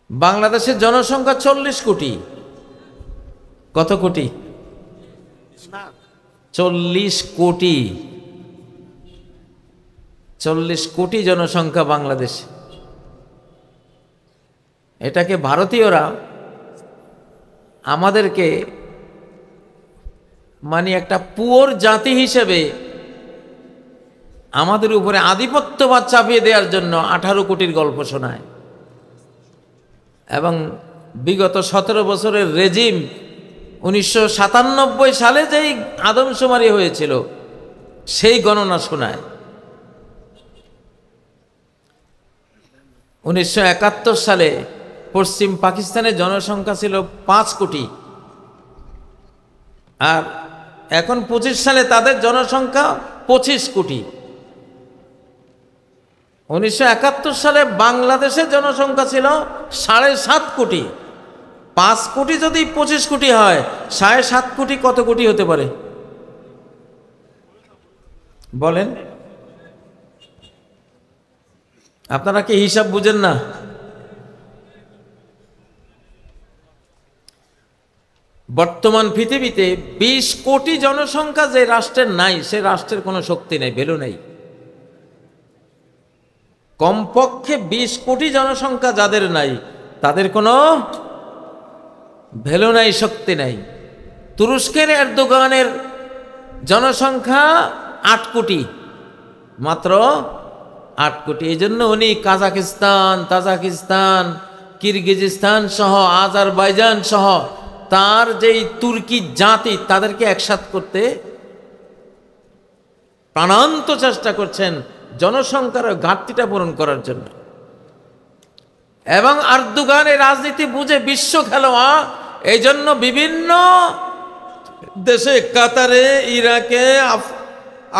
বাংলাদেশের জনসংখ্যা 40 কোটি। কত কোটি? 40 কোটি। 40 কোটি জনসংখ্যা বাংলাদেশে। এটাকে ভারতীয়রা আমাদেরকে মানে একটা পুয়োর জাতি হিসেবে আমাদের উপরে আধিপত্যবাদ চাপিয়ে দেওয়ার জন্য 18 কোটির গল্প শোনায়। এবং বিগত 17 বছরের রেজিম 1997 সালে যেই আদমশুমারি হয়েছিল সেই গণনা শোনায়। 1971 সালে পশ্চিম পাকিস্তানের জনসংখ্যা ছিল 5 কোটি, আর এখন 25 সালে তাদের জনসংখ্যা 25 কোটি। 1971 সালে বাংলাদেশের জনসংখ্যা ছিল 7.5 কোটি। 5 কোটি যদি 25 কোটি হয়, 7.5 কোটি কত কোটি হতে পারে বলেন? আপনারা কি হিসাব বুঝেন না? বর্তমান পৃথিবীতে 20 কোটি জনসংখ্যা যে রাষ্ট্রের নাই, সে রাষ্ট্রের কোনো শক্তি নেই, ভ্যালু নেই। কমপক্ষে 20 কোটি জনসংখ্যা যাদের নাই, তাদের কোনো ভ্যালু নাই, শক্তি নাই। তুরস্কের এরদোগানের জনসংখ্যা 8 কোটি, মাত্র 8 কোটি। এই জন্য উনি কাজাকিস্তান, তাজিকিস্তান, কিরগিজস্তান সহ আজারবাইজান সহ তার যেই তুর্কি জাতি, তাদেরকে একসাথ করতে প্রাণান্ত চেষ্টা করছেন জনসংখ্যার ঘাটতিটা পূরণ করার জন্য। এবং এরদোগানের রাজনীতি বুঝে বিশ্ব খেলোয়া, এই জন্য বিভিন্ন দেশে, কাতারে, ইরাকে,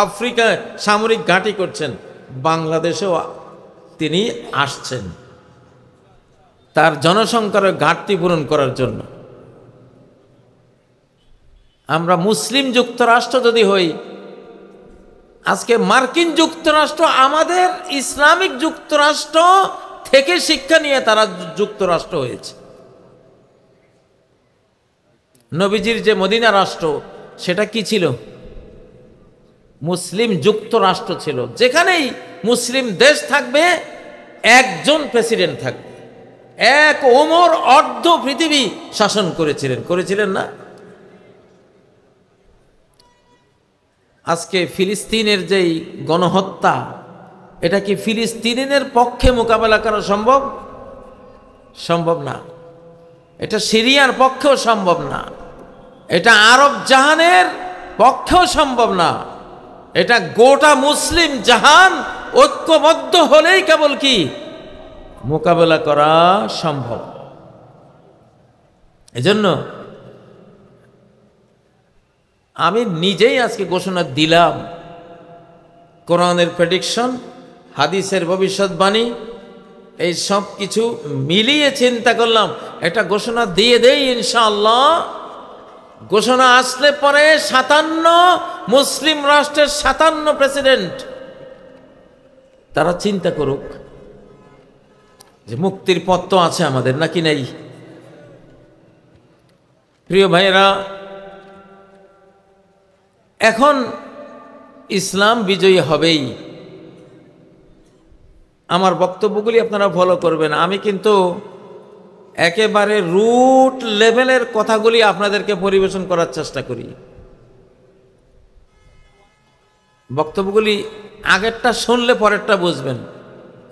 আফ্রিকায় সামরিক ঘাঁটি করছেন। বাংলাদেশেও তিনি আসছেন তার জনসংখ্যার ঘাটতি পূরণ করার জন্য। আমরা মুসলিম যুক্তরাষ্ট্র যদি হই, আজকে মার্কিন যুক্তরাষ্ট্র আমাদের ইসলামিক যুক্তরাষ্ট্র থেকে শিক্ষা নিয়ে তারা যুক্তরাষ্ট্র হয়েছে। নবীজির যে মদিনা রাষ্ট্র, সেটা কি ছিল? মুসলিম যুক্তরাষ্ট্র ছিল। যেখানেই মুসলিম দেশ থাকবে, একজন প্রেসিডেন্ট থাকবে। এক ওমর অর্ধ পৃথিবী শাসন করেছিলেন না? আজকে ফিলিস্তিনের যেই গণহত্যা, এটা কি ফিলিস্তিনের পক্ষে মোকাবেলা করা সম্ভব না। এটা সিরিয়ার পক্ষেও সম্ভব না। এটা আরব জাহানের পক্ষেও সম্ভব না। এটা গোটা মুসলিম জাহান ঐক্যবদ্ধ হলেই কেবল কি মোকাবেলা করা সম্ভব। এজন্য আমি নিজেই আজকে ঘোষণা দিলাম, কোরআনের প্রেডিকশন, হাদিসের ভবিষ্যৎবাণী, এই সব কিছু মিলিয়ে চিন্তা করলাম একটা ঘোষণা দিয়ে দেই ইনশাআল্লাহ। ঘোষণা আসলে পরে 57 মুসলিম রাষ্ট্রের 57 প্রেসিডেন্ট তারা চিন্তা করুক যে মুক্তির পথ তো আছে আমাদের, নাকি নেই? প্রিয় ভাইয়েরা, এখন ইসলাম বিজয়ী হবেই। আমার বক্তব্যগুলি আপনারা ফলো করবেন। আমি কিন্তু একেবারে রুট লেভেলের কথাগুলি আপনাদেরকে পরিবেশন করার চেষ্টা করি। বক্তব্যগুলি আগেরটা শুনলে পরেরটা বুঝবেন,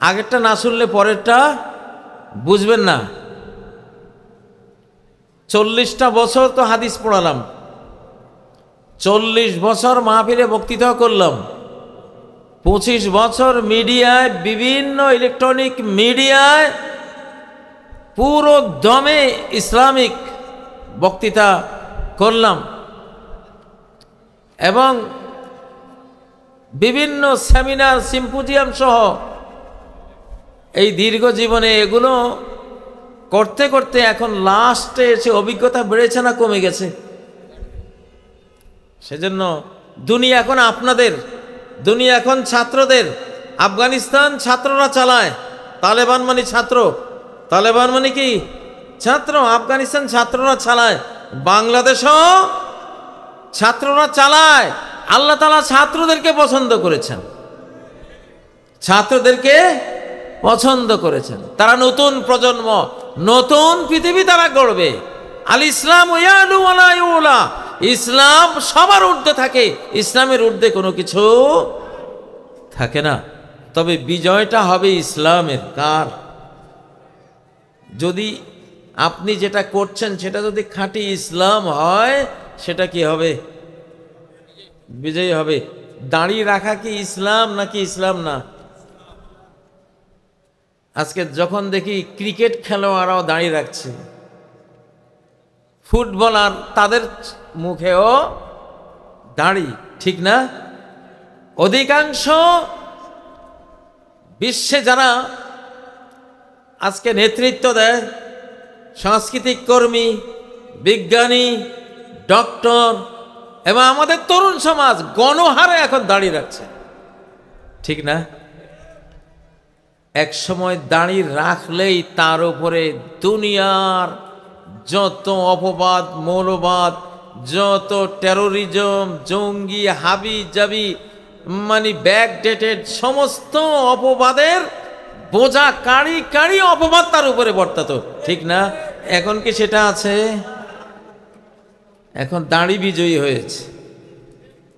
আগেরটা না শুনলে পরেরটা বুঝবেন না। 40টা বছর তো হাদিস পড়ালাম, 40 বছর মাহফিলে বক্তৃতা করলাম, 25 বছর মিডিয়ায়, বিভিন্ন ইলেকট্রনিক মিডিয়ায় পুরো দমে ইসলামিক বক্তৃতা করলাম, এবং বিভিন্ন সেমিনার, সিম্পোজিয়াম সহ এই দীর্ঘ জীবনে এগুলো করতে করতে এখন লাস্টে এসে অভিজ্ঞতা বেড়েছে না কমে গেছে? সেজন্য দুনিয়া এখন আপনাদের, দুনিয়া এখন ছাত্রদের। আফগানিস্তান ছাত্ররা চালায়, তালেবান মানে ছাত্র, তালেবান মানে কি? ছাত্র। আফগানিস্তান ছাত্ররা চালায়, বাংলাদেশও ছাত্ররা চালায়। আল্লাহ তাআলা ছাত্রদেরকে পছন্দ করেছেন, ছাত্রদেরকে পছন্দ করেছেন। তারা নতুন প্রজন্ম, নতুন পৃথিবী তারা গড়বে। আল ইসলাম ইয়ালু ওয়ালা ইউলা, ইসলাম সবার ঊর্ধ্বে থাকে, ইসলামের ঊর্ধ্বে কোনো কিছু থাকে না। তবে বিজয়টা হবে ইসলামের। কার? যদি আপনি যেটা করছেন সেটা যদি খাঁটি ইসলাম হয়, সেটা কি হবে? বিজয়ী হবে। দাড়ি রাখা কি ইসলাম নাকি ইসলাম না? আজকে যখন দেখি ক্রিকেট খেলোয়াড়রাও দাড়ি রাখছে, ফুটবলার, তাদের মুখেও দাড়ি, ঠিক না? অধিকাংশ বিশ্বে যারা আজকে নেতৃত্ব দেয়, সাংস্কৃতিক কর্মী, বিজ্ঞানী, ডক্টর এবং আমাদের তরুণ সমাজ গণহারে এখন দাড়ি রাখছে, ঠিক না? এক সময় দাড়ি রাখলেই তার উপরে দুনিয়ার যত অপবাদ, মৌলবাদ, যত টেরোরিজম, জঙ্গি, হাবি জাবি, মানে ব্যাকডেটেড সমস্ত অপবাদের বোঝা, কাঁড়ি কাঁড়ি অপবাদ তার উপরে বর্তাতো, ঠিক না? এখন কি সেটা আছে? এখন দাড়ি বিজয়ী হয়েছে।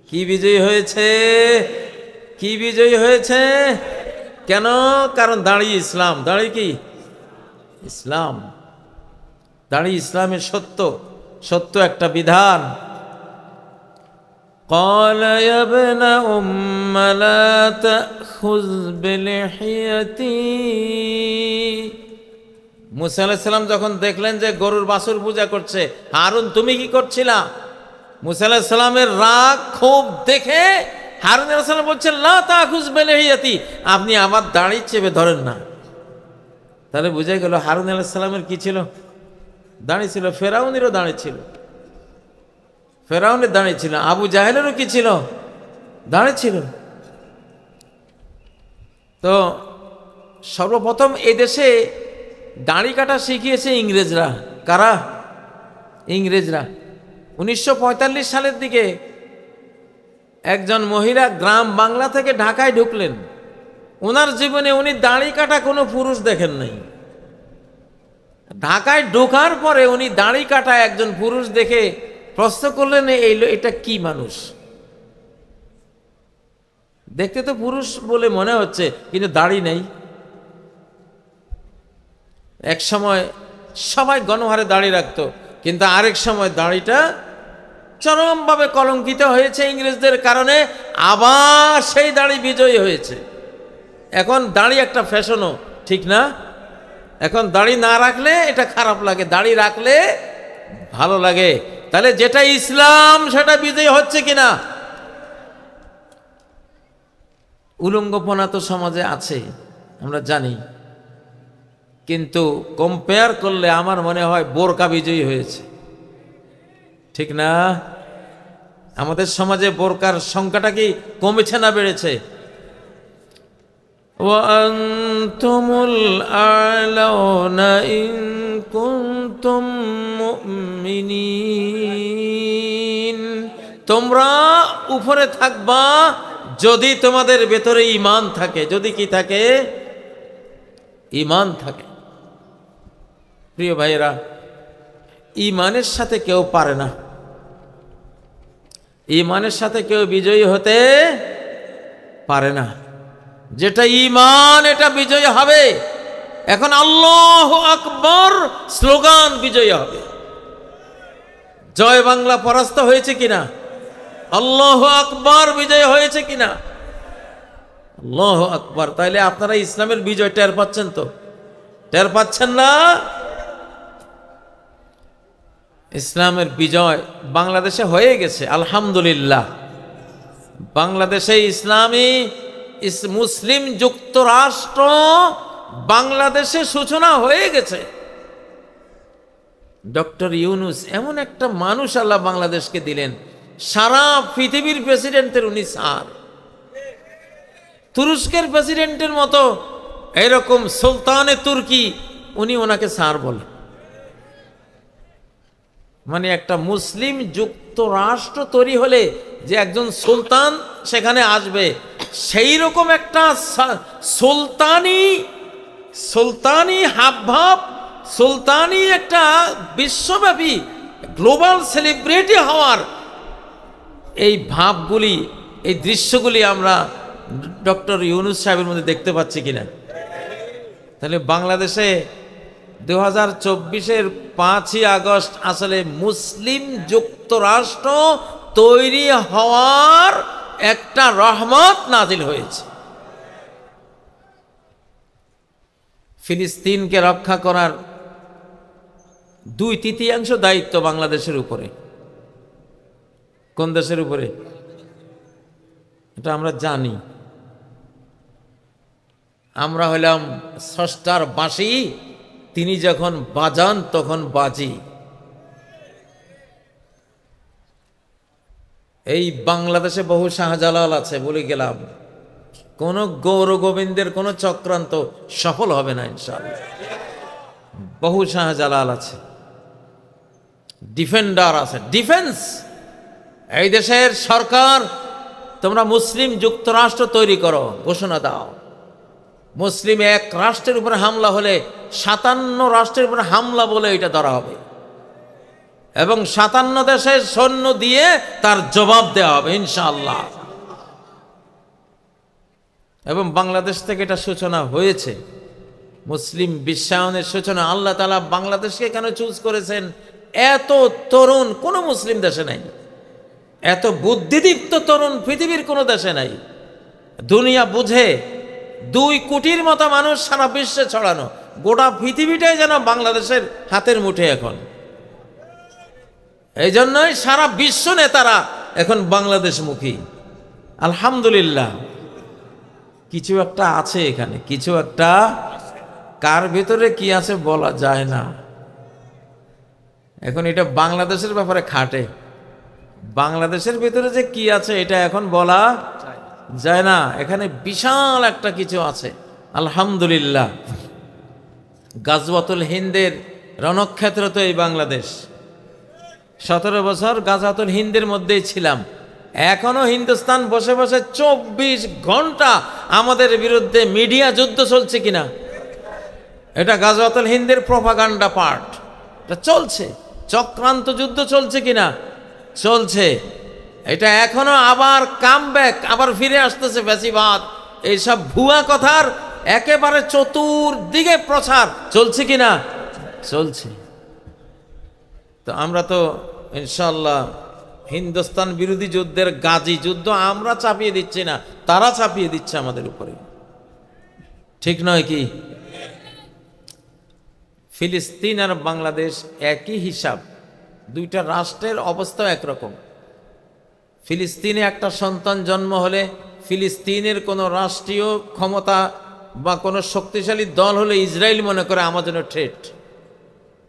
কি বিজয়ী হয়েছে? কি বিজয়ী হয়েছে? কেন? কারণ দাড়ি ইসলাম। দাড়ি কি? ইসলাম। দাড়ি ইসলামের সত্য, সত্য একটা বিধান। قال يا ابن أم لا تأخذ بلحيتي। মুসা আলাইহিস সালাম যখন দেখলেন যে গরুর বাছুর পূজা করছে, হারুন তুমি কি করছিলা? মুসা আলাইহিস সালামের রাগ খুব দেখে হারুন আলাইহিস সালাম বলছেন লা তাখুজ বিলহিয়াতি, আপনি আমার দাড়ি চেপে ধরেন না। তাহলে বুঝে গেল হারুন আলাইহিস সালামের কি ছিল? দাড়ি ছিল। ফেরাউনেরও দাড়ি ছিল, ফেরাউনের দাড়ি ছিল। আবু জাহেলেরও কি ছিল? দাড়ি ছিল। তো সর্বপ্রথম এদেশে দাড়ি কাটা শিখিয়েছে ইংরেজরা। কারা? ইংরেজরা। 1945 সালের দিকে একজন মহিলা গ্রাম বাংলা থেকে ঢাকায় ঢুকলেন। ওনার জীবনে উনি দাড়ি কাটা কোনো পুরুষ দেখেন নাই। ঢাকায় ঢোকার পরে উনি দাড়ি কাটা একজন পুরুষ দেখে প্রশ্ন করলেন, এটা কি মানুষ? দেখতে তো পুরুষ বলে মনে হচ্ছে, কিন্তু দাড়ি নেই। এক সময় সবাই গণহারে দাড়ি রাখতো, কিন্তু আরেক সময় দাড়িটা চরমভাবে কলঙ্কিত হয়েছে ইংরেজদের কারণে, আবার সেই দাড়ি বিজয়ী হয়েছে। এখন দাড়ি একটা ফ্যাশনও, ঠিক না? এখন দাড়ি না রাখলে এটা খারাপ লাগে, দাড়ি রাখলে ভালো লাগে। তাহলে যেটা ইসলাম সেটা বিজয়ী হচ্ছে কিনা? উলঙ্গপনা তো সমাজে আছে, আমরা জানি, কিন্তু কম্পেয়ার করলে আমার মনে হয় বোরকা বিজয়ী হয়েছে, ঠিক না? আমাদের সমাজে বোরকার সংখ্যাটা কি কমেছে না বেড়েছে? ওয়ান্তুমুল আ'লাউনা ইন কুনতুম মুমিনিন, তোমরা উপরে থাকবা যদি তোমাদের ভেতরে ঈমান থাকে। যদি কি থাকে? ঈমান থাকে। প্রিয় ভাইয়েরা, ঈমানের সাথে কেউ পারে না, ঈমানের সাথে কেউ বিজয়ী হতে পারে না। যেটা ঈমান এটা বিজয়ী হবে। এখন আল্লাহু আকবার স্লোগান বিজয়ী হবে। জয় বাংলা পরাস্ত হয়েছে কিনা? আল্লাহু আকবার বিজয় হয়েছে কিনা? আল্লাহু আকবার। তাইলে আপনারা ইসলামের বিজয় টের পাচ্ছেন তো? টের পাচ্ছেন না? ইসলামের বিজয় বাংলাদেশে হয়ে গেছে, আলহামদুলিল্লাহ। বাংলাদেশে ইসলামী মুসলিম যুক্তরাষ্ট্র বাংলাদেশে সূচনা হয়ে গেছে। ডক্টর ইউনূস এমন একটা মানুষ আল্লাহ বাংলাদেশকে দিলেন, সারা পৃথিবীর প্রেসিডেন্টের উনি স্যার। তুরস্কের প্রেসিডেন্টের মতো এরকম সুলতানে তুর্কি উনি ওনাকে স্যার বলে। মানে একটা মুসলিম যুক্তরাষ্ট্র তৈরি হলে যে একজন সুলতান সেখানে আসবে, সেই রকম একটা সুলতানি হাবভাব, সুলতানি একটা বিশ্বব্যাপী গ্লোবাল সেলিব্রিটি হওয়ার এই ভাবগুলি, এই দৃশ্যগুলি আমরা ডক্টর ইউনূস সাহেবের মধ্যে দেখতে পাচ্ছি কিনা? তাহলে বাংলাদেশে 2024-এর 5ই আগস্ট আসলে মুসলিম যুক্তরাষ্ট্র তৈরি হওয়ার একটা রহমত নাজিল হয়েছে। ফিলিস্তিনকে রক্ষা করার 2/3 দায়িত্ব বাংলাদেশের উপরে। কোন দেশের উপরে? এটা আমরা জানি। আমরা হলাম স্রষ্টার বাঁশি, তিনি যখন বাজান তখন বাজি। এই বাংলাদেশে বহু শাহজালাল আছে, বলে গেলাম, কোন গৌর গোবিন্দের কোন চক্রান্ত সফল হবে না ইনশাআল্লাহ। বহু শাহজালাল আছে, ডিফেন্ডার আছে, ডিফেন্স। এই দেশের সরকার, তোমরা মুসলিম যুক্তরাষ্ট্র তৈরি করো, ঘোষণা দাও। মুসলিম এক রাষ্ট্রের উপরে হামলা হলে 57 রাষ্ট্রের উপরে হামলা বলে এটা ধরা হবে, এবং 57 দেশের সৈন্য দিয়ে তার জবাব দেওয়া হবে ইনশাআল্লাহ। এবং বাংলাদেশ থেকে এটা সূচনা হয়েছে, মুসলিম বিশ্বায়নের সূচনা। আল্লাহ তাআলা বাংলাদেশকে কেন চুজ করেছেন? এত তরুণ কোন মুসলিম দেশে নাই, এত বুদ্ধিদীপ্ত তরুণ পৃথিবীর কোন দেশে নাই। দুনিয়া বুঝে 2 কোটির মতো মানুষ সারা বিশ্বে ছড়ানো, গোটা পৃথিবীটাই যেন বাংলাদেশের হাতের মুঠে এখন। এই জন্যই সারা বিশ্ব নেতারা এখন বাংলাদেশমুখী। আলহামদুলিল্লাহ, কিছু একটা আছে এখানে, কিছু একটা। কার ভিতরে কি আছে বলা যায় না। এখন এটা বাংলাদেশের ব্যাপারে খাটে, বাংলাদেশের ভিতরে যে কি আছে এটা এখন বলা যায় না। এখানে বিশাল একটা কিছু আছে আলহামদুলিল্লাহ। গাজওয়াতুল হিন্দের রণক্ষেত্র তো এই বাংলাদেশ। 17 বছর গাজওয়াতুল হিন্দের মধ্যেই ছিলাম। এখনো হিন্দুস্তান বসে বসে 24 ঘন্টা আমাদের বিরুদ্ধে মিডিয়া যুদ্ধ চলছে কিনা, এটা গাজওয়াতুল হিন্দের প্রোপাগান্ডা পার্ট, এটা চলছে। চক্রান্ত যুদ্ধ চলছে কিনা, চলছে। এটা এখনো আবার কামব্যাক, আবার ফিরে আসতেছে ফ্যাসিবাদ। এইসব ভুয়া কথার একেবারে চতুর্দিকে প্রচার চলছে কিনা, চলছে। তো আমরা তো ইনশাআল্লাহ হিন্দুস্তান বিরোধী যুদ্ধের গাজী, যুদ্ধ আমরা চাপিয়ে দিচ্ছি না, তারা চাপিয়ে দিচ্ছে আমাদের উপরে, ঠিক নয় কি? ফিলিস্তিন আর বাংলাদেশ একই হিসাব, দুইটা রাষ্ট্রের অবস্থা একরকম। ফিলিস্তিনে একটা সন্তান জন্ম হলে ফিলিস্তিনের কোনো রাষ্ট্রীয় ক্ষমতা বা কোনো শক্তিশালী দল হলে ইসরায়েল মনে করে আমার জন্য থ্রেট,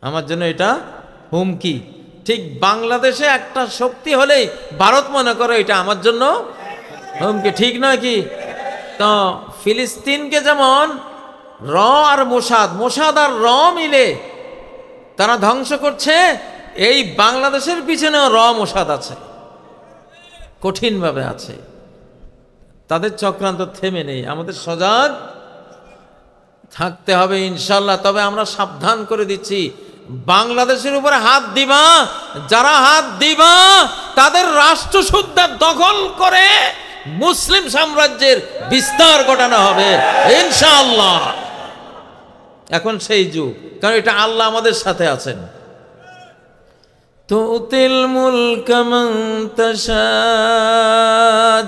আমার জন্য এটা হুমকি। ঠিক বাংলাদেশে একটা শক্তি হলেই ভারত মনে করে এটা আমার জন্য হুমকি, ঠিক নয় কি? তো ফিলিস্তিনকে যেমন র আর মোসাদ আর র মিলে তারা ধ্বংস করছে, এই বাংলাদেশের পিছনেও র মোসাদ আছে, কঠিনভাবে আছে। তাদের চক্রান্ত থেমে নেই, আমাদের সজাগ থাকতে হবে ইনশাল্লাহ। তবে আমরা সাবধান করে দিচ্ছি, বাংলাদেশের উপরে হাত দিবা, যারা হাত দিবা তাদের রাষ্ট্রসুদ্ধা দখল করে মুসলিম সাম্রাজ্যের বিস্তার ঘটানো হবে ইনশাআল্লাহ। এখন সেই যুগ, কারণ এটা আল্লাহ আমাদের সাথে আছেন। তুতিল মুলক মান তাশা,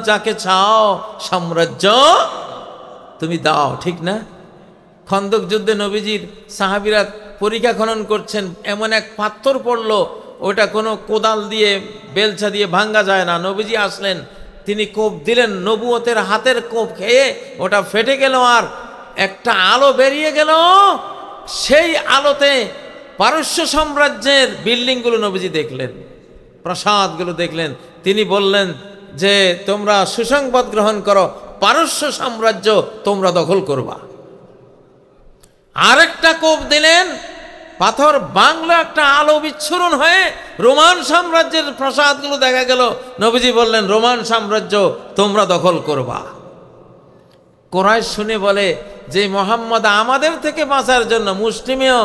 যাকে চাও সাম্রাজ্য তুমি দাও, ঠিক না? খন্দক যুদ্ধে নবীজির সাহাবীরা পরীক্ষা খনন করছেন, এমন এক পাথর পড়লো, ওটা কোনো কোদাল দিয়ে বেলচা দিয়ে ভাঙ্গা যায় না। নবীজি আসলেন, তিনি কোপ দিলেন, নবুয়তের হাতের কোপ খেয়ে ওটা ফেটে গেল, আর একটা আলো বেরিয়ে গেল। সেই আলোতে পারস্য সাম্রাজ্যের বিল্ডিংগুলো নবীজি দেখলেন, প্রাসাদগুলো দেখলেন। তিনি বললেন যে তোমরা সুসংবাদ গ্রহণ করো, পারস্য সাম্রাজ্য তোমরা দখল করবা। আরেকটা কোপ দিলেন, পাথর বাংলা একটা আলো বিচ্ছুরণ হয়ে রোমান সাম্রাজ্যের প্রাসাদগুলো দেখা গেল। নবীজি বললেন, রোমান সাম্রাজ্য তোমরা দখল করবা। কুরাইশ শুনে বলে যে মোহাম্মদ আমাদের থেকে বাঁচার জন্য, মুসলিমেও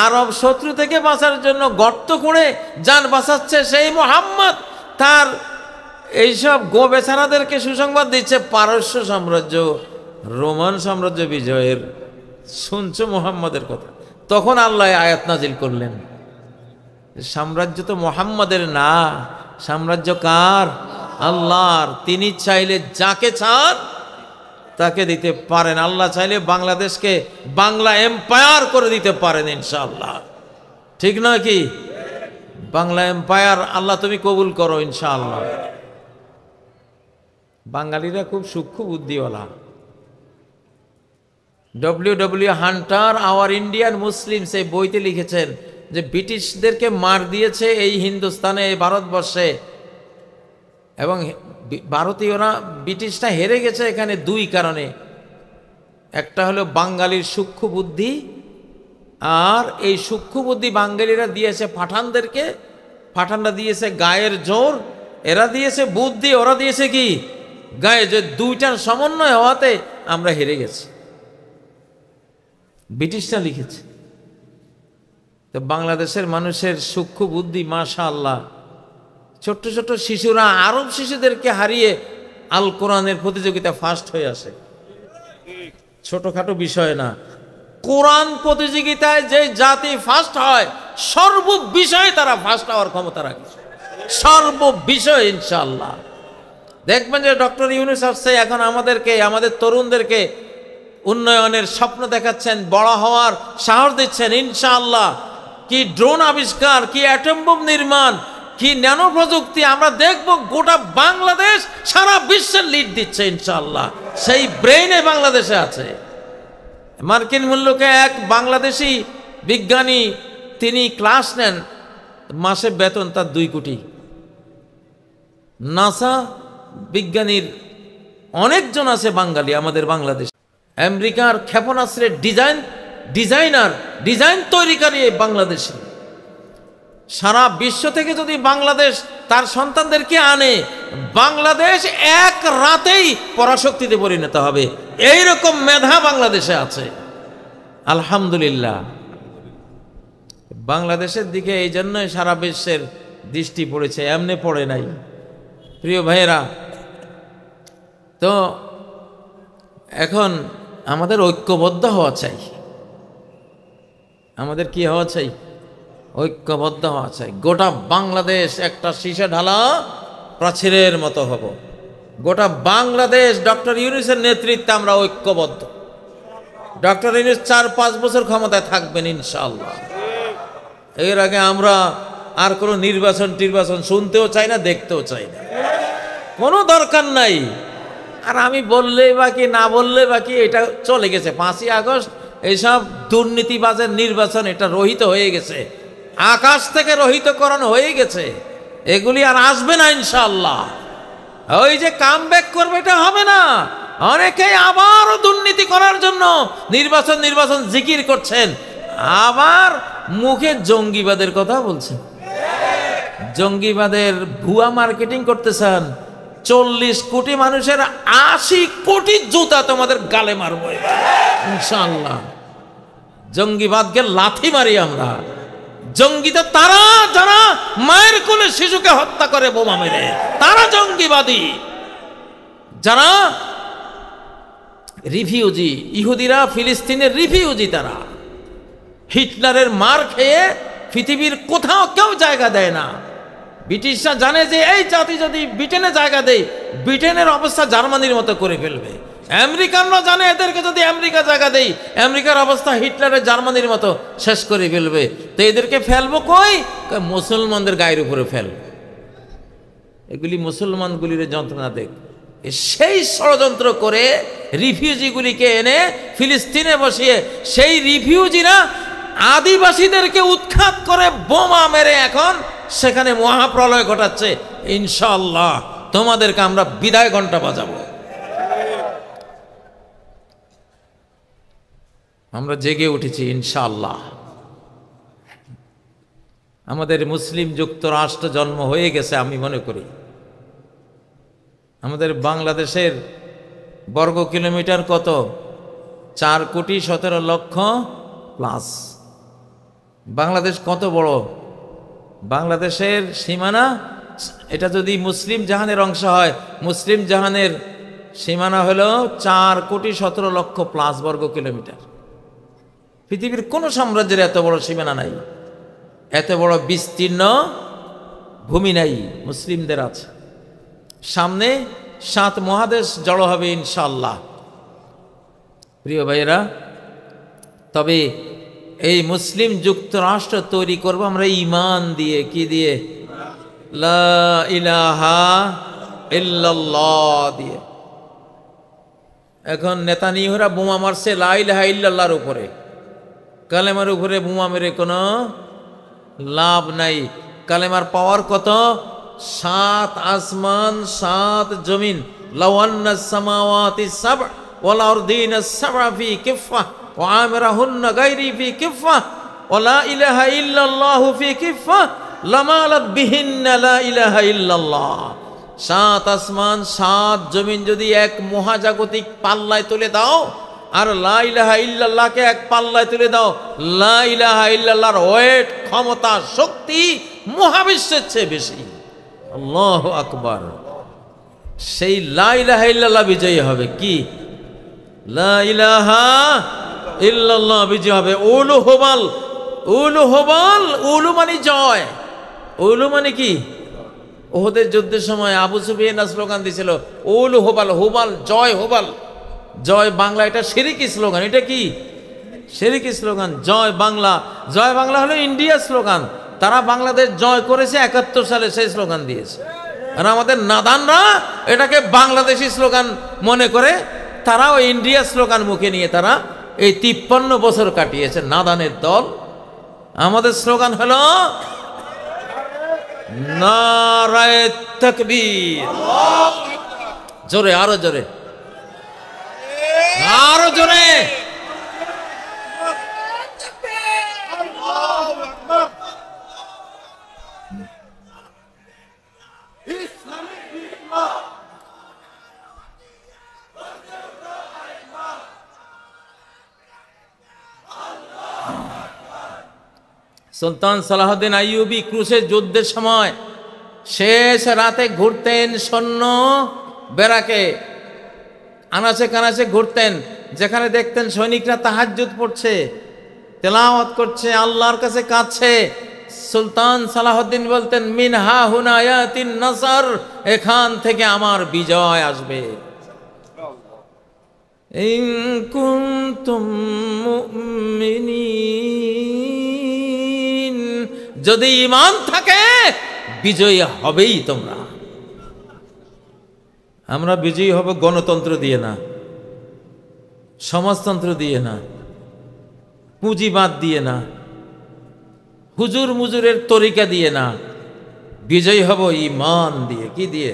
আরব শত্রু থেকে বাঁচার জন্য গর্ত করে যান বাঁচাচ্ছে, সেই মোহাম্মদ তার এইসব গো বেচারাদেরকে সুসংবাদ দিচ্ছে পারস্য সাম্রাজ্য, রোমান সাম্রাজ্য বিজয়ের। শুনছো মোহাম্মদের কথা। তখন আল্লাহ আয়াত নাজিল করলেন, সাম্রাজ্য তো মোহাম্মদের না, সাম্রাজ্য কার? আল্লাহর। তিনি চাইলে যাকে চান তাকে দিতে পারেন। আল্লাহ চাইলে বাংলাদেশকে বাংলা এম্পায়ার করে দিতে পারেন ইনশাআল্লাহ। ঠিক নয় কি? বাংলা এম্পায়ার আল্লাহ তুমি কবুল করো ইনশাআল্লাহ। বাঙালিরা খুব সূক্ষ্ম বুদ্ধিওয়ালা। W Hunter our Indian Muslims এই বইতে লিখেছেন যে ব্রিটিশদেরকে মার দিয়েছে এই হিন্দুস্তানে, এই ভারতবর্ষে, এবং ভারতীয়রা, ব্রিটিশটা হেরে গেছে এখানে দুই কারণে। একটা হলো বাঙালির সূক্ষ্ম বুদ্ধি, আর এই সূক্ষ্ম বুদ্ধি বাঙালিরা দিয়েছে পাঠানদেরকে, পাঠানরা দিয়েছে গায়ের জোর, এরা দিয়েছে বুদ্ধি, ওরা দিয়েছে কি গায়ে, যে দুইটার সমন্বয় হওয়াতে আমরা হেরে গেছি। ব্রিটিশরা লিখেছে। তো বাংলাদেশের মানুষের সূক্ষ্ম বুদ্ধি মাশাআল্লাহ। ছোট্ট ছোট্ট শিশুরা আরব শিশুদেরকে হারিয়ে আল কোরআনের প্রতিযোগিতা ফার্স্ট হয়ে আসে। ছোটখাটো বিষয় না, কোরআন প্রতিযোগিতায় যে জাতি ফার্স্ট হয় সর্ব বিষয়ে তারা ফার্স্ট হওয়ার ক্ষমতা রাখে, সর্ব বিষয় ইনশাআল্লাহ। দেখবেন যে ডক্টর ইউনূস আসছে এখন আমাদেরকে, আমাদের তরুণদেরকে উন্নয়নের স্বপ্ন দেখাচ্ছেন, বড় হওয়ার সাহস দিচ্ছেন ইনশাআল্লাহ। কি ড্রোন আবিষ্কার, কি অ্যাটম বোম নির্মাণ, কি ন্যানো প্রযুক্তি, আমরা দেখব গোটা বাংলাদেশ সারা বিশ্বের লিড দিচ্ছে ইনশাআল্লাহ। সেই ব্রেইনে বাংলাদেশে আছে। মার্কিন মূল্যকে এক বাংলাদেশি বিজ্ঞানী, তিনি ক্লাস নেন, মাসে বেতন তার 2 কোটি। নাসা বিজ্ঞানীর অনেকজন আছে বাঙালি আমাদের বাংলাদেশ। আমেরিকার ক্ষেপণাস্ত্রের ডিজাইন তৈরিকারী বাংলাদেশি। সারা বিশ্ব থেকে যদি বাংলাদেশ তার সন্তানদেরকে আনে, বাংলাদেশ এক রাতেই পরাশক্তিতে পরিণত হবে। এইরকম মেধা বাংলাদেশে আছে আলহামদুলিল্লাহ। বাংলাদেশের দিকে এই জন্যই সারা বিশ্বের দৃষ্টি পড়েছে, এমনি পড়ে নাই। প্রিয় ভাইয়েরা, তো এখন আমাদের ঐক্যবদ্ধ হওয়া চাই। আমাদের কি হওয়া চাই? ঐক্যবদ্ধ হওয়া চাই। গোটা বাংলাদেশ একটা শীষে ঢালা প্রাচীরের মতো হব। গোটা বাংলাদেশ ডক্টর ইউনূসের নেতৃত্বে আমরা ঐক্যবদ্ধ। ডক্টর ইউনূস 4-5 বছর ক্ষমতায় থাকবেন ইনশাআল্লাহ। এর আগে আমরা আর কোনো নির্বাচন শুনতেও চাই না, দেখতেও চাই না, কোনো দরকার নাই। আর আমি বললে বাকি না বললে বাকি, এটা চলে গেছে। 5ই আগস্ট এইসব দুর্নীতিবাজের নির্বাচন, এটা রহিত হয়ে গেছে, আকাশ থেকে রহিতকরণ হয়ে গেছে। এগুলি আর আসবে না ইনশাআল্লাহ। ওই যে কামব্যাক করবে, এটা হবে না। অনেকেই আবারও দুর্নীতি করার জন্য নির্বাচন জিকির করছেন, আবার মুখে জঙ্গিবাদের কথা বলছেন, জঙ্গিবাদের ভুয়া মার্কেটিং করতেছেন। 40 কোটি মানুষের 80 কোটি জুতা তোমাদের গালে মারবো ইনশাআল্লাহ। জঙ্গিবাদকে লাথি মারি আমরা। জঙ্গি তো তারা যারা মায়ের কোলে শিশুকে হত্যা করে বোমা মেরে, তারা জঙ্গিবাদী। যারা রিফিউজি, ইহুদিরা ফিলিস্তিনের রিফিউজি, তারা হিটলারের মার খেয়ে পৃথিবীর কোথাও কেউ জায়গা দেয় না। ব্রিটিশরা জানে যে এই জাতি যদি ব্রিটেনে জায়গা দেয়, ব্রিটেনের অবস্থা জার্মানির মতো করে ফেলবে। আমেরিকানরা জানে এদেরকে যদি আমেরিকা জায়গা দেয়, আমেরিকার অবস্থা হিটলারের জার্মানির মতো শেষ করে ফেলবে। তো এদেরকে ফেলবো কই? মুসলমানদের গায়ের উপরে ফেলবে। এগুলি মুসলমানগুলির যন্ত্রণা দেখ। সেই ষড়যন্ত্র করে রিফিউজিগুলিকে এনে ফিলিস্তিনে বসিয়ে, সেই রিফিউজিরা আদিবাসীদেরকে উৎখাত করে বোমা মেরে এখন সেখানে মহাপ্রলয় ঘটাচ্ছে। ইনশাআল্লাহ তোমাদেরকে আমরা বিদায় ঘন্টা বাজাবো। আমরা জেগে উঠেছি ইনশাআল্লাহ। আমাদের মুসলিম যুক্তরাষ্ট্র জন্ম হয়ে গেছে আমি মনে করি। আমাদের বাংলাদেশের বর্গ কিলোমিটার কত? 4,17,00,000 প্লাস। বাংলাদেশ কত বড়? বাংলাদেশের সীমানা, এটা যদি মুসলিম জাহানের অংশ হয়, মুসলিম জাহানের সীমানা হলো 4,17,00,000 প্লাস বর্গ কিলোমিটার। পৃথিবীর কোনো সাম্রাজ্যের এত বড় সীমানা নাই, এত বড় বিস্তীর্ণ ভূমি নাই, মুসলিমদের আছে। সামনে 7 মহাদেশ জড়ো হবে ইনশাআল্লাহ। প্রিয় ভাইয়েরা, তবে এই মুসলিম যুক্তরাষ্ট্র তৈরি করব আমরা ঈমান দিয়ে। কি দিয়ে? লা ইলাহা ইল্লাল্লাহ দিয়ে। এখন নেতানিয়াহুরা বোমা মারছে লা ইলাহা ইল্লাল্লাহর উপরে, কালেমার উপরে বোমা মেরে কোনো লাভ নাই। কালেমার পাওয়ার কত? 7 আসমান 7 জমিন। লাউ আন্নাস সামাওয়াতি সাবআ ওয়াল আরদিনা সাবআ ফি কিফা ওয়া আমরাহুন্না গায়রি ফি কিফা ওয়া লা ইলাহা ইল্লাল্লাহু ফি কিফা লামালাত বিহিন্না লা ইলাহা ইল্লাল্লাহ। 7 আসমান 7 জমিন যদি এক মহাজাগতিক পাল্লায় তুলে দাও, আর লা ইলাহা ইল্লাল্লাহকে এক পাল্লায় তুলে দাও, লা ইলাহা ইল্লাল্লাহর ওয়েট, ক্ষমতা, শক্তি মহাবিশ্বের চেয়ে বেশি। আল্লাহু আকবার। সেই লা ইলাহা ইল্লাল্লাহ বিজয়ী হবে। কি? লা ইলাহা ইল্লাল্লাহ বিজয়ী হবে। উলু হুবাল, উলু হুবাল, উলু মানে জয়। উলু মানে কি? ওহদের যুদ্ধের সময় আবু সুফিয়ান স্লোগান দিয়েছিল উলু হুবাল, হুবাল জয়, হুবাল জয় বাংলা। এটা শিরকি স্লোগান। এটা কি? শিরকি স্লোগান। জয় বাংলা, জয় বাংলা হলো ইন্ডিয়া স্লোগান। তারা বাংলাদেশ জয় করেছে 71 সালে, সেই স্লোগান দিয়েছে। আর আমাদের নাদানরা এটাকে বাংলাদেশি স্লোগান মনে করে তারাও ইন্ডিয়া স্লোগান মুখে নিয়ে তারা এই 53 বছর কাটিয়েছে, নাদানের দল। আমাদের স্লোগান হলো নারায়ে তাকবীর। জোরে, আরো জোরে, আরো জোরে। সুলতান সালাহউদ্দিন আইয়ুবী ক্রুশের যুদ্ধের সময় শেষ রাতে ঘুরতেন সৈন্য বেড়াকে, আনাচে কানাচে ঘুরতেন। যেখানে দেখতেন সৈনিকরা তাহাজ্জুদ পড়ছে, তেলাওয়াত করছে, আল্লাহর কাছে কাঁদছে, সুলতান সালাহউদ্দিন বলতেন মিনহা হুনা ইয়াতিন নাসর, এখান থেকে আমার বিজয় আসবে। ইন কুনতুম মুমিনিন, যদি ঈমান থাকে বিজয়ী হবেই তোমরা। আমরা বিজয়ী হব গণতন্ত্র দিয়ে না, সমাজতন্ত্র দিয়ে না, পুঁজিবাদ দিয়ে না, হুজুর মুজুরের তরিকা দিয়ে না। বিজয়ী হব ঈমান দিয়ে। কি দিয়ে?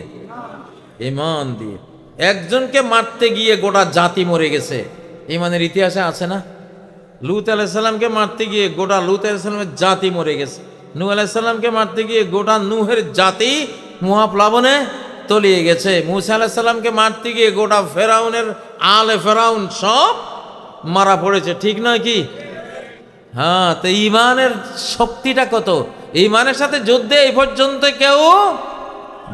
ঈমান দিয়ে। একজনকে মারতে গিয়ে গোটা জাতি মরে গেছে, ঈমানের ইতিহাসে আছে না? লূত আলাইহিস সালামকে মারতে গিয়ে গোটা লূত আলাইহিস সালামের জাতি মরে গেছে। নূহ আলাইহিস সালামকে মারতে গিয়ে গোটা নূহের জাতি মহাপ্লাবনে তলিয়ে গেছে। মূসা আলাইহিস সালামকে মারতে গিয়ে গোটা ফেরাউনের আলে ফেরাউন সব মারা পড়েছে। ঠিক নয় কি? হ্যাঁ, তো ঈমানের শক্তিটা কত! ঈমানের সাথে যুদ্ধে এই পর্যন্ত কেউ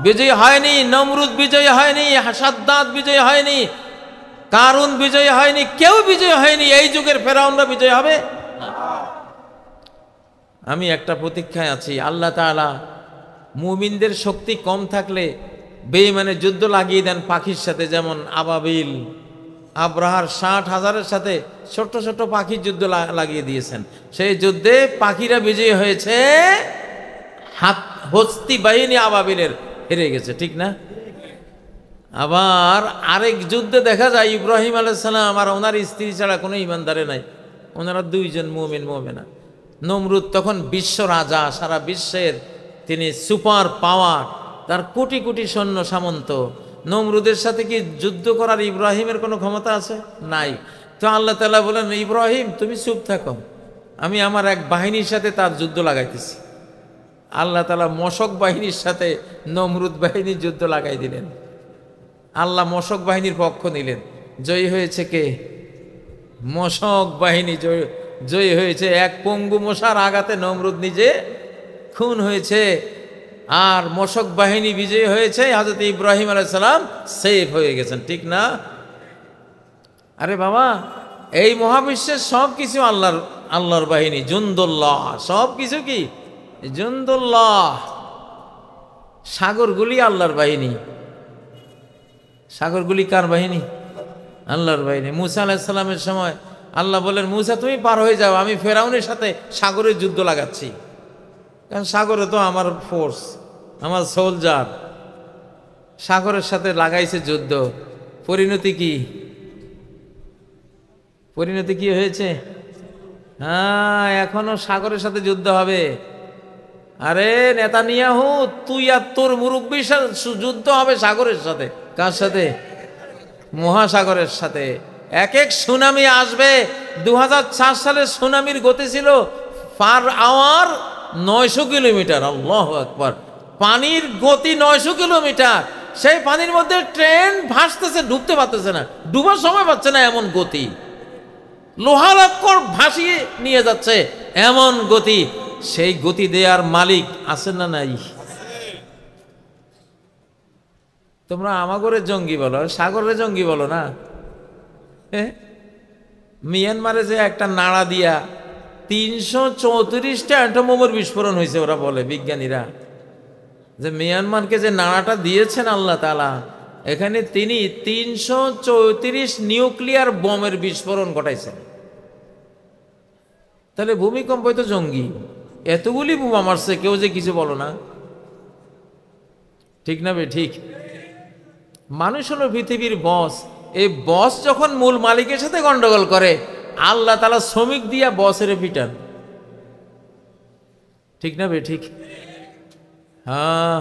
বিজয়ী হয়নি। নমরুদ বিজয়ী হয়নি, সাদ্দাত বিজয়ী হয়নি, কারুন বিজয়ী হয়নি, কেউ বিজয়ী হয়নি। এই যুগের ফেরাউনরা বিজয়ী হবে? আমি একটা প্রতীক্ষায় আছি, আল্লাহ তাআলা মুমিনদের শক্তি কম থাকলে বেঈমানের যুদ্ধ লাগিয়ে দেন পাখির সাথে। যেমন আবাবিল, আব্রাহার 60,000-এর সাথে ছোট্ট ছোট্ট পাখির যুদ্ধ লাগিয়ে দিয়েছেন। সেই যুদ্ধে পাখিরা বিজয়ী হয়েছে, হস্তি বাহিনী আবাবিলের হেরে গেছে। ঠিক না? আবার আরেক যুদ্ধে দেখা যায় ইব্রাহিম আলাইহিস সালাম আর ওনার স্ত্রী ছাড়া কোনো ঈমানদারে নাই, ওনারা 2 জন মুমিন মুমিনা। নমরুদ তখন বিশ্ব রাজা, সারা বিশ্বের তিনি সুপার পাওয়ার, তার কোটি কোটি সৈন্য সামন্ত। নমরুদের সাথে কি যুদ্ধ করার ইব্রাহিমের কোনো ক্ষমতা আছে? নাই। তো আল্লাহ তাআলা বলেন, ইব্রাহিম তুমি চুপ থাকো, আমি আমার এক বাহিনীর সাথে তার যুদ্ধ লাগাইতেছি। আল্লাহ তাআলা মশক বাহিনীর সাথে নমরুদ বাহিনীর যুদ্ধ লাগাই দিলেন। আল্লাহ মশক বাহিনীর পক্ষ নিলেন। জয়ী হয়েছে কে? মশক বাহিনী জয়ী হয়েছে। এক পঙ্গু মশার আঘাতে নমরুদ নিজে খুন হয়েছে, আর মশক বাহিনী বিজয়ী হয়েছে। হযরত ইব্রাহিম আলাইহিস সালাম সেফ হয়ে গেছেন, ঠিক না? আরে বাবা, এই মহাবিশ্বের সব কিছু আল্লাহর বাহিনী, জুনদুল্লাহ, সব কিছু কি জুনদুল্লাহ। সাগরগুলি আল্লাহর বাহিনী। সাগরগুলি কার বাহিনী? আল্লাহর বাহিনী। মুসা আলাইহিস সালামের সময় আল্লাহ বলেন, মুসা তুমি পার হয়ে যাও, আমি ফেরাউনের সাথে সাগরের যুদ্ধ লাগাচ্ছি। কারণ সাগরে তো আমার ফোর্স, আমার সোলজার। সাগরের সাথে লাগাইছে যুদ্ধ। পরিণতি কি? পরিণতি কি হয়েছে? হ্যাঁ, এখনো সাগরের সাথে যুদ্ধ হবে। আরে নেতানিয়াহু, তুই আর তোর মুরব্বির সাথে যুদ্ধ হবে সাগরের সাথে। কার সাথে? মহাসাগরের সাথে। এক এক সুনামি আসবে। 2004 সালে সুনামির গতি ছিল পার আওয়ার 900 কিলোমিটার। আল্লাহু আকবার! পানির গতি 900 কিলোমিটার। সেই পানির মধ্যে ট্রেন ভাসতেছে, ডুবতে পারতেছে না, ডুবার সময় পাচ্ছে না, এমন গতি। লোহালক্কর ভাসিয়ে নিয়ে যাচ্ছে, এমন গতি। সেই গতি দেয়ার মালিক আছেন না নাই? তোমরা আমাগরে জঙ্গি বলো, সাগরের জঙ্গি বলো না। মিয়ানমারে যে একটা নাড়া দিয়া 334টা অ্যাটম বিস্ফোরণ হয়েছে, ওরা বলে বিজ্ঞানীরা, যে মিয়ানমারকে যে নাড়াটা দিয়েছেন আল্লাহ তাআলা, এখানে তিনি 334 নিউক্লিয়ার বোমের বিস্ফোরণ ঘটাইছেন। তাহলে ভূমিকম্পই তো জঙ্গি। এতগুলি বোমা মারছে, কেউ যে কিছু বলো না, ঠিক না? ঠিক। মানুষ হলো পৃথিবীর বস। এই বস যখন মূল মালিকের সাথে গন্ডগোল করে, আল্লাহ তাআলা শ্রমিক দিয়া বসের পিটান, ঠিক না? ঠিক। হ্যাঁ,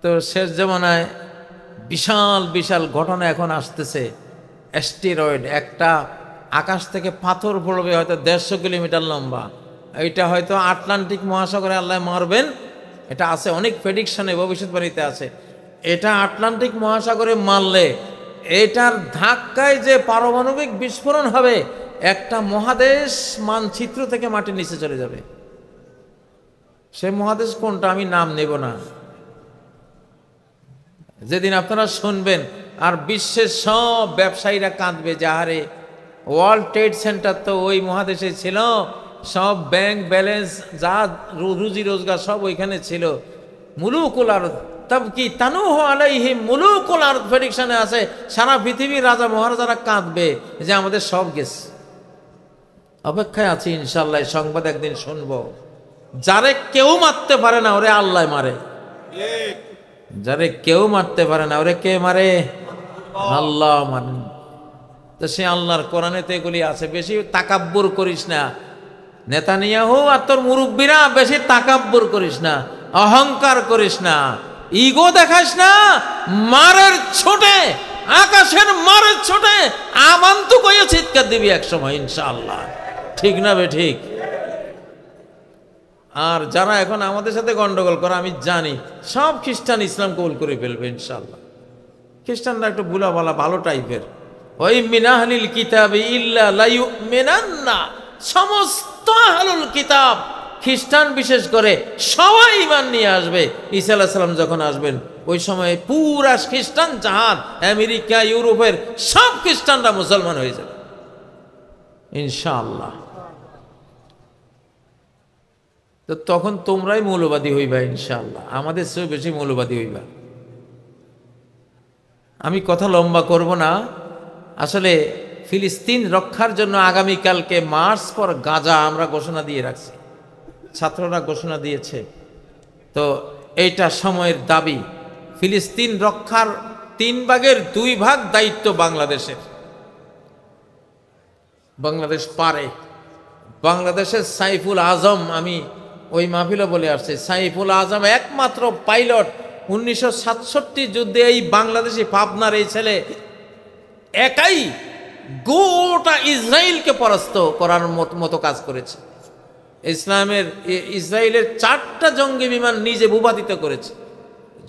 তো শেষ জামানায় বিশাল বিশাল ঘটনা এখন আসতেছে। অ্যাস্টেরয়েড, একটা আকাশ থেকে পাথর পড়বে, হয়তো 150 কিলোমিটার লম্বা। এটা হয়তো আটলান্টিক মহাসাগরে আল্লাহ মারবেন, এটা আছে, অনেক প্রেডিকশনে, ভবিষ্যৎবাণীতে আছে। এটা আটলান্টিক মহাসাগরে মারলে এটার ধাক্কায় যে পারমাণবিক বিস্ফোরণ হবে, একটা মহাদেশ মানচিত্র থেকে মাটির নিচে চলে যাবে। সে মহাদেশ কোনটা আমি নাম নেব না। যেদিন আপনারা শুনবেন, আর বিশ্বের সব ব্যবসায়ীরা কাঁদবে, যাহারে ওয়ার্ল্ড ট্রেড সেন্টার তো ওই মহাদেশে ছিল, সব ব্যাংক ব্যালেন্স, যা রুজি রোজগার সব ওইখানে ছিল। মুলুকুল আরদ তাবকি তানুহু আলাইহিম মুলুকুল আরদ প্রেডিকশনে আছে, সারা পৃথিবীর রাজা মহারাজারা কাঁদবে যে আমাদের সব গেছে। অপেক্ষায় আছি ইনশাআল্লাহ, সংবাদ একদিন শুনবো। যারে কেউ মারতে পারে না, ওরে আল্লাহ মারে। যারে কেউ মারতে পারে না, ওরে কে মারে? আল্লাহ মারেন। তো সে আল্লাহর কোরআনেতে এগুলি আছে। বেশি তাকাব্বুর করিস না নেতানিয়াহু আর তোর মুরব্বীরা, বেশি তাকাব্বুর করিস না, অহংকার করিস না, ইগো দেখাস না। মারের ছোটে, আকাশের মারের ছোটে আমান্তু কইয়া চিৎকার দিবি এক সময় ইনশাআল্লাহ, ঠিক না? ঠিক। আর যারা এখন আমাদের সাথে গন্ডগোল করে, আমি জানি সব খ্রিস্টান ইসলাম কবুল করে ফেলবে ইনশাআল্লাহ। খ্রিস্টানরা একটু বুলা বলা ভালো টাইপের। ওই মিনাহলিল কিতাবি ইল্লা লা ইউমিনান্না, সমস্ত আহলুল কিতাব, খ্রিস্টান বিশেষ করে, সবাই ঈমান নিয়ে আসবে। ঈসা আলাইহিস সালাম যখন আসবেন, ওই সময় পুরা খ্রিস্টান জাহান, আমেরিকা, ইউরোপের সব খ্রিস্টানরা মুসলমান হয়ে যাবে ইনশাআল্লাহ। তো তখন তোমরাই মৌলবাদী হইবা ইনশাআল্লাহ, আমাদের চেয়ে বেশি মৌলবাদী হইবা। আমি কথা লম্বা করব না। আসলে ফিলিস্তিন রক্ষার জন্য আগামীকালকে মার্চ ফর গাজা আমরা ঘোষণা দিয়ে রাখছি, ছাত্ররা ঘোষণা দিয়েছে। তো এইটা সময়ের দাবি। ফিলিস্তিন রক্ষার 3 ভাগের 2 ভাগ দায়িত্ব বাংলাদেশের। বাংলাদেশ পারে। বাংলাদেশের সাইফুল আজম, আমি ওই মাহফিলে বলে আসছি, সাইফুল আজম একমাত্র পাইলট। 1967 যুদ্ধে এই বাংলাদেশি পাবনার এই ছেলে একাই গোটা ইসরায়েলকে পরাস্ত করার মতো কাজ করেছে। ইসরায়েলের 4টা জঙ্গি বিমান নিজে ভূপাতিত করেছে।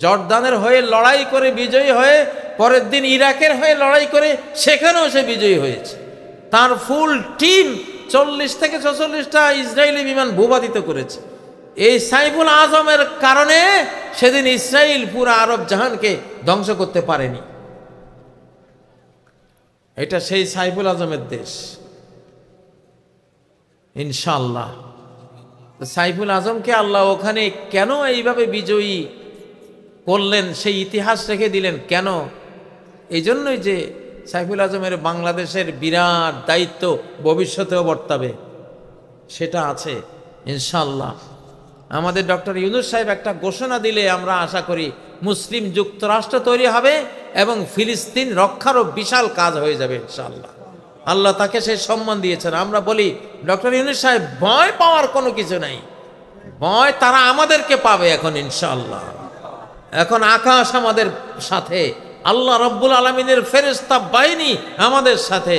জর্দানের হয়ে লড়াই করে বিজয়ী হয়ে পরের দিন ইরাকের হয়ে লড়াই করে সেখানেও সে বিজয়ী হয়েছে। তার ফুল টিম 40 থেকে 46টা ইসরায়েলি বিমান ভূপাতিত করেছে। এই সাইফুল আজমের কারণে সেদিন ইসরায়েল পুরো আরব জাহানকে ধ্বংস করতে পারেনি। এটা সেই সাইফুল আজমের দেশ ইনশাআল্লাহ। সাইফুল আজমকে আল্লাহ ওখানে কেন এইভাবে বিজয়ী করলেন, সেই ইতিহাস রেখে দিলেন কেন? এই জন্যই যে সাইফুল আজমের বাংলাদেশের বিরাট দায়িত্ব ভবিষ্যতেও বর্তাবে, সেটা আছে ইনশাআল্লাহ। আমাদের ডক্টর ইউনূস সাহেব একটা ঘোষণা দিলে আমরা আশা করি মুসলিম যুক্তরাষ্ট্র তৈরি হবে এবং ফিলিস্তিন রক্ষারও বিশাল কাজ হয়ে যাবে ইনশাআল্লাহ। আল্লাহ তাকে সেই সম্মান দিয়েছেন। আমরা বলি ডক্টর ইউনূস সাহেব ভয় পাওয়ার কোনো কিছু নাই, ভয় তারা আমাদেরকে পাবে এখন ইনশাআল্লাহ। এখন আকাশ আমাদের সাথে, আল্লাহ রব্বুল আলামিনের ফেরেশতা বাহিনী আমাদের সাথে,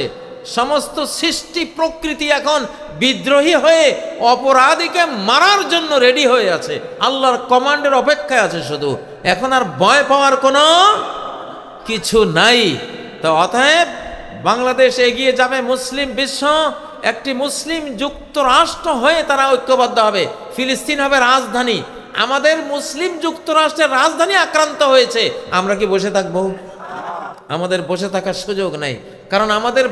সমস্ত সৃষ্টি প্রকৃতি এখন বিদ্রোহী হয়ে অপরাধীকে মারার জন্য রেডি হয়ে আছে, আল্লাহর কমান্ডের অপেক্ষায় আছে শুধু। এখন আর ভয় পাওয়ার কোনো কিছু নাই। তো অতএব বাংলাদেশ এগিয়ে যাবে, মুসলিম বিশ্ব একটি মুসলিম যুক্তরাষ্ট্র হয়ে তারা ঐক্যবদ্ধ হবে। ফিলিস্তিন হবে রাজধানী, আমাদের মুসলিম যুক্তরাষ্ট্রের রাজধানী আক্রান্ত হয়েছে, আমরা কি বসে থাকবো? আমাদের বসে থাকার সুযোগ নাই, কারণ আমাদের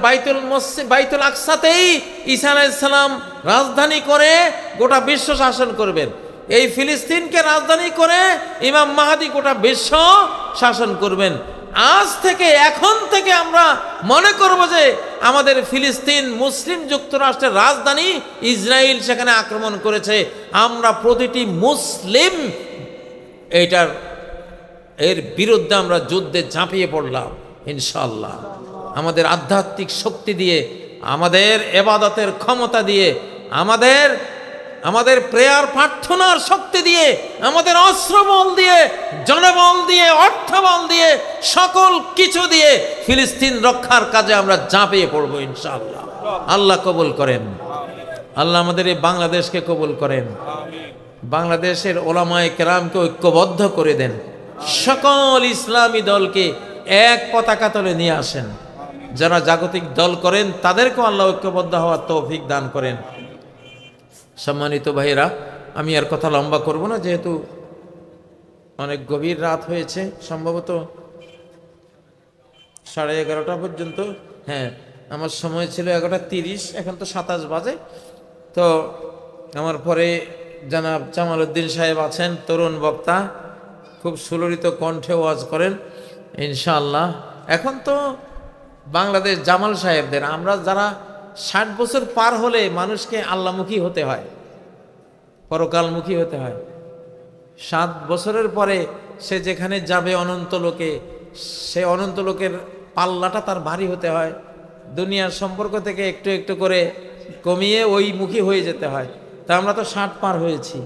বাইতুল আকসাতেই ঈসা আলাইহিস সালাম রাজধানী করে গোটা বিশ্ব শাসন করবেন। এই ফিলিস্তিনকে রাজধানী করে ইমাম মাহদী গোটা বিশ্ব শাসন করবেন। আজ থেকে, এখন থেকে আমরা মনে করব যে আমাদের ফিলিস্তিন মুসলিম যুক্তরাষ্ট্রের রাজধানী, ইসরায়েল সেখানে আক্রমণ করেছে, আমরা প্রতিটি মুসলিম এর বিরুদ্ধে আমরা যুদ্ধে ঝাঁপিয়ে পড়লাম ইনশাআল্লাহ। আমাদের আধ্যাত্মিক শক্তি দিয়ে, আমাদের ইবাদতের ক্ষমতা দিয়ে, আমাদের প্রেয়ার প্রার্থনার শক্তি দিয়ে, আমাদের অস্ত্রবল দিয়ে, জনবল দিয়ে, অর্থবল দিয়ে, সকল কিছু দিয়ে ফিলিস্তিন রক্ষার কাজে আমরা ঝাঁপিয়ে পড়ব ইনশাআল্লাহ। আল্লাহ কবুল করেন, আল্লাহ আমাদের এই বাংলাদেশকে কবুল করেন, বাংলাদেশের ওলামায়ে কেরামকে ঐক্যবদ্ধ করে দেন, সকল ইসলামী দলকে এক পতাকা তলে নিয়ে আসেন, যারা জাগতিক দল করেন তাদেরকেও আল্লাহ ঐক্যবদ্ধ হওয়ার তৌফিক দান করেন। সম্মানিত ভাইয়েরা, আমি আর কথা লম্বা করব না, যেহেতু অনেক গভীর রাত হয়েছে, সম্ভবত 11:30 পর্যন্ত। হ্যাঁ, আমার সময় ছিল 11:30, এখন তো 27 বাজে। তো আমার পরে জনাব জামাল উদ্দিন সাহেব আছেন, তরুণ বক্তা, খুব সুললিত কণ্ঠে ওয়াজ করেন ইনশাআল্লাহ। এখন তো বাংলাদেশ জামাল সাহেবদের, আমরা যারা 60 বছর পার হলে মানুষকে আল্লাহমুখী হতে হয়, পরকালমুখী হতে হয়। 7 বছরের পরে সে যেখানে যাবে অনন্ত লোকে, সে অনন্ত লোকের পাল্লাটা তার ভারী হতে হয়, দুনিয়ার সম্পর্ক থেকে একটু একটু করে কমিয়ে ওই মুখী হয়ে যেতে হয়। তা আমরা তো 60 পার হয়েছি,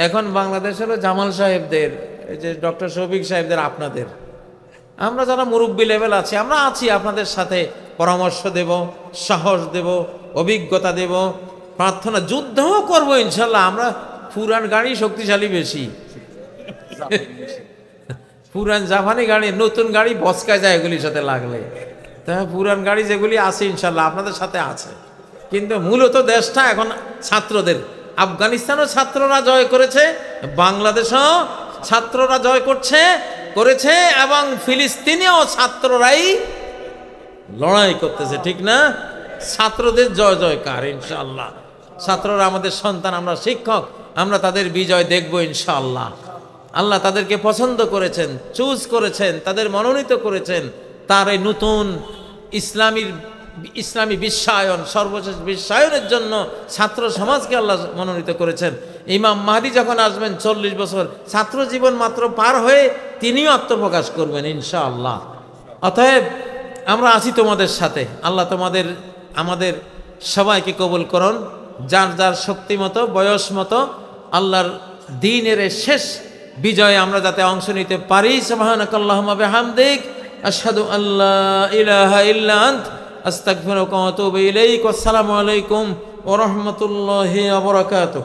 এখন বাংলাদেশ হলো জামাল সাহেবদের, এই যে ডক্টর শফিক সাহেবদের, আপনাদের। আমরা যারা মুরব্বী লেভেল আছি, আমরা আছি আপনাদের সাথে, পরামর্শ দেব, সাহস দেব, অভিজ্ঞতা দেব, প্রার্থনা, যুদ্ধও করবো ইনশাল্লাহ। আমরা পুরান গাড়ি শক্তিশালী বেশি, পুরান জাপানি গাড়ি, নতুন গাড়ি বচকা যায় এগুলির সাথে লাগলে। তা পুরান গাড়ি যেগুলি আছে ইনশাল্লাহ আপনাদের সাথে আছে, কিন্তু মূলত দেশটা এখন ছাত্রদের। আফগানিস্তানও ছাত্ররা জয় করেছে, বাংলাদেশও ছাত্ররা জয় করেছে এবং ফিলিস্তিনেও ছাত্ররাই লড়াই করতেছে, ঠিক না? ছাত্রদের জয় জয়কার ইনশাআল্লাহ। ছাত্ররা আমাদের সন্তান, আমরা শিক্ষক, আমরা তাদের বিজয় দেখব ইনশাআল্লাহ। আল্লাহ তাদেরকে পছন্দ করেছেন, চুজ করেছেন, তাদের মনোনীত করেছেন। তার এই নতুন ইসলামী বিশ্বায়ন, সর্বশেষ বিশ্বায়নের জন্য ছাত্র সমাজকে আল্লাহ মনোনীত করেছেন। ইমাম মাহদী যখন আসবেন 40 বছর, ছাত্র জীবন মাত্র পার হয়ে তিনিও আত্মপ্রকাশ করবেন ইনশাআল্লাহ। অতএব আমরা আছি তোমাদের সাথে, আল্লাহ আমাদের সবাইকে কবুল করুন, যার যার শক্তি মতো, বয়স মতো আল্লাহর দ্বীনের শেষ বিজয়ে আমরা যাতে অংশ নিতে পারি। সুবহানাকাল্লাহুম্মা বিহামদিক, আশহাদু আল্লা ইলাহা ইল্লা আনতা, আস্তাগফিরুকা ওয়া আতুবু ইলাইক। আসসালামু আলাইকুম ওয়া রাহমাতুল্লাহি ওয়া বারাকাতুহু।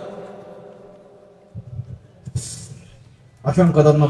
অসংখ্য ধন্যবাদ।